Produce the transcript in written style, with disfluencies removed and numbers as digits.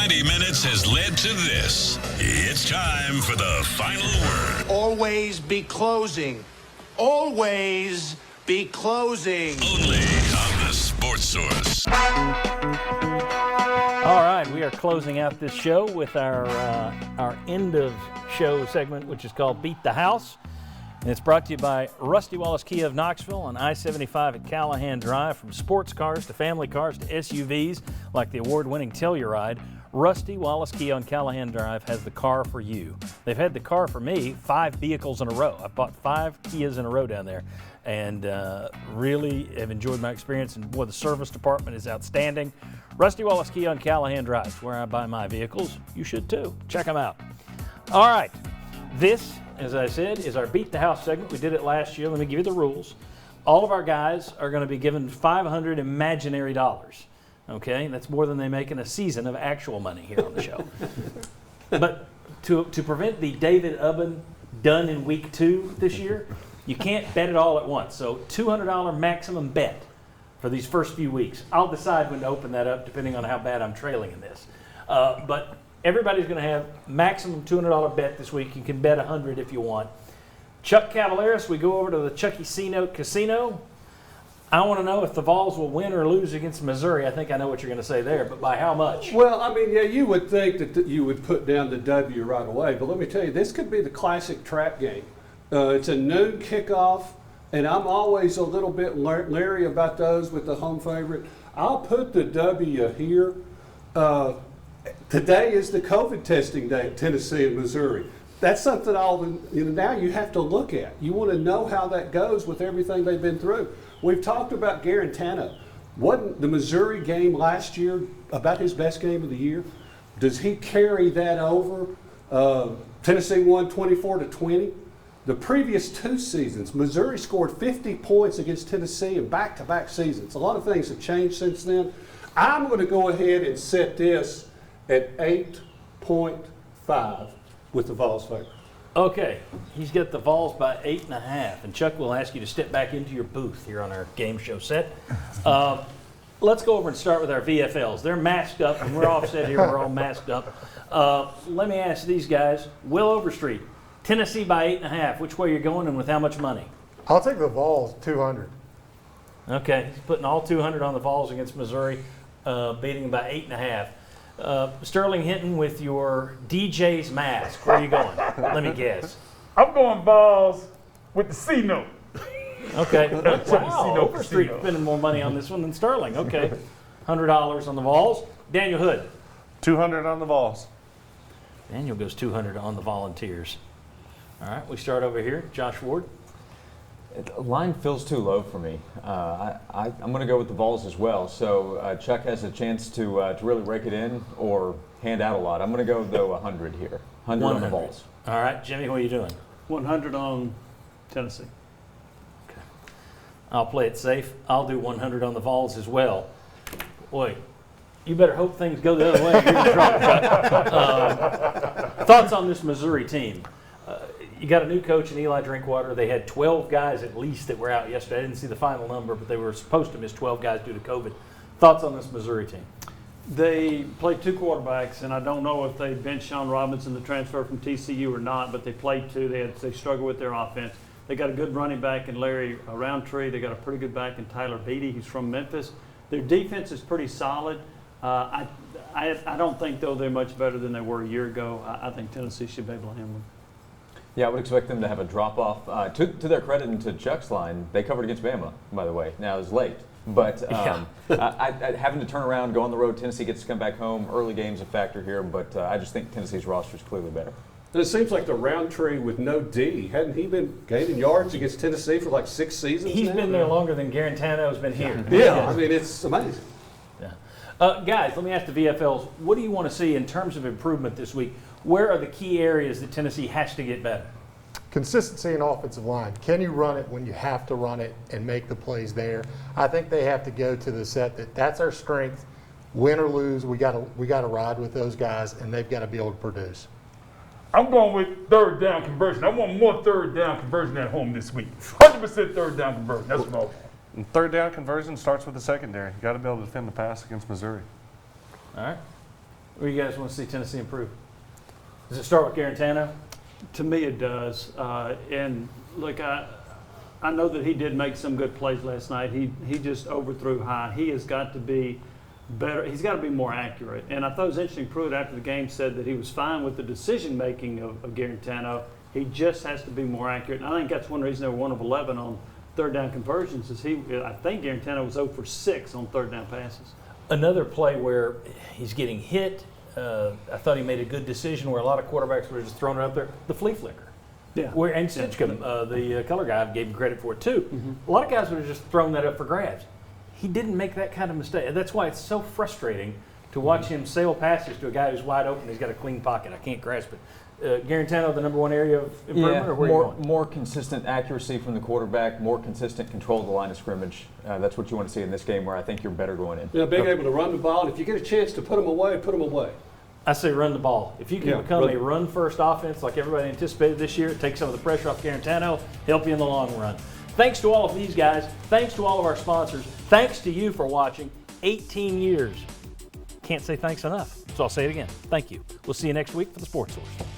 90 minutes has led to this. It's time for the final word. Always be closing. Always be closing. Only on the Sports Source. All right, we are closing out this show with our end of show segment, which is called Beat the House. And it's brought to you by Rusty Wallace Kia of Knoxville on I-75 at Callahan Drive. From sports cars to family cars to SUVs, like the award-winning Telluride, Rusty Wallace Kia on Callahan Drive has the car for you. They've had the car for me 5 vehicles in a row. I've bought 5 Kias in a row down there, and really have enjoyed my experience. And boy, the service department is outstanding. Rusty Wallace Kia on Callahan Drive is where I buy my vehicles. You should too. Check them out. All right, this, as I said, is our Beat the House segment. We did it last year. Let me give you the rules. All of our guys are going to be given 500 imaginary dollars. Okay, that's more than they make in a season of actual money here on the show. But to prevent the David Ubben done in week 2 this year, you can't bet it all at once. So $200 maximum bet for these first few weeks. I'll decide when to open that up depending on how bad I'm trailing in this. But everybody's going to have maximum $200 bet this week. You can bet 100 if you want. Chuck Cavaleris, we go over to the Chucky C-Note Casino. I want to know if the Vols will win or lose against Missouri. I think I know what you're going to say there, but by how much? Well, I mean, yeah, you would think that you would put down the W right away, but let me tell you, this could be the classic trap game. It's a noon kickoff, and I'm always a little bit leery about those with the home favorite. I'll put the W here. Today is the COVID testing day at Tennessee and Missouri. That's something now you have to look at. You want to know how that goes with everything they've been through. We've talked about Garantano. Wasn't the Missouri game last year about his best game of the year? Does he carry that over? Tennessee won 24-20. The previous 2 seasons, Missouri scored 50 points against Tennessee in back-to-back seasons. A lot of things have changed since then. I'm going to go ahead and set this at 8.5 with the Vols favor. Okay, he's got the Vols by 8.5, and Chuck will ask you to step back into your booth here on our game show set. Let's go over and start with our VFLs. They're masked up, and we're offset here. We're all masked up. Let me ask these guys. Will Overstreet, Tennessee by 8.5. Which way you're going and with how much money? I'll take the Vols 200. Okay, he's putting all 200 on the Vols against Missouri, beating them by 8.5. Sterling Hinton with your DJ's mask. Where are you going? Let me guess. I'm going Vols with the C-Note. Okay. Wow, Overstreet spending more money on this one than Sterling. Okay. $100 on the Vols. Daniel Hood. 200 on the Vols. Daniel goes 200 on the Volunteers. All right, we start over here. Josh Ward. The line feels too low for me. I'm going to go with the Vols as well. So Chuck has a chance to really rake it in or hand out a lot. I'm going to go, though, 100 here. 100 on the Vols. All right, Jimmy, what are you doing? 100 on Tennessee. Okay. I'll play it safe. I'll do 100 on the Vols as well. Boy, you better hope things go the other way. You're in trouble, Chuck. Thoughts on this Missouri team? You got a new coach in Eli Drinkwater. They had 12 guys at least that were out yesterday. I didn't see the final number, but they were supposed to miss 12 guys due to COVID. Thoughts on this Missouri team? They played 2 quarterbacks, and I don't know if they benched Sean Robinson, the transfer from TCU, or not, but they played 2. They struggled with their offense. They got a good running back in Larry Roundtree. They got a pretty good back in Tyler Beatty. He's from Memphis. Their defense is pretty solid. I don't think, though, they're much better than they were a year ago. I think Tennessee should be able to handle them. Yeah, I would expect them to have a drop-off. To their credit and to Chuck's line, they covered against Bama, by the way. Now, it was late. But having to turn around, go on the road, Tennessee gets to come back home. Early game's a factor here, but I just think Tennessee's roster is clearly better. And it seems like the Roundtree with no D. Hadn't he been gaining yards against Tennessee for like 6 seasons He's now? been there longer than Garantano's been here. Yeah, I mean, it's amazing. Yeah. Guys, let me ask the VFLs, what do you want to see in terms of improvement this week? Where are the key areas that Tennessee has to get better? Consistency in offensive line. Can you run it when you have to run it and make the plays there? I think they have to go to the set that's our strength. Win or lose, we got to ride with those guys, and they've got to be able to produce. I'm going with 3rd down conversion. I want more 3rd down conversion at home this week. 100% 3rd down conversion. That's what I want. And 3rd down conversion starts with the secondary. You got to be able to defend the pass against Missouri. All right. Where you guys want to see Tennessee improve? Does it start with Garantano? To me, it does. And look, I know that he did make some good plays last night. He just overthrew high. He has got to be better. He's got to be more accurate. And I thought it was interesting. Pruitt after the game said that he was fine with the decision making of Garantano. He just has to be more accurate. And I think that's one reason they were 1 of 11 on third down conversions. Is I think Garantano was 0 for 6 on third down passes. Another play where he's getting hit. I thought he made a good decision where a lot of quarterbacks were just throwing it up there. The flea flicker. Yeah. And Sitchcomb, the color guy, gave him credit for it too. Mm-hmm. A lot of guys would have just thrown that up for grabs. He didn't make that kind of mistake. And that's why it's so frustrating to watch him sail passes to a guy who's wide open. He's got a clean pocket. I can't grasp it. Garantano, the number one area of improvement, or where are you going? More consistent accuracy from the quarterback, more consistent control of the line of scrimmage. That's what you want to see in this game, where I think you're better going in. Being able to run the ball, and if you get a chance to put them away, put them away. I say run the ball. If you can become a run-first offense like everybody anticipated this year, take some of the pressure off Garantano, help you in the long run. Thanks to all of these guys. Thanks to all of our sponsors. Thanks to you for watching. 18 years. Can't say thanks enough. So I'll say it again. Thank you. We'll see you next week for the Sports Source.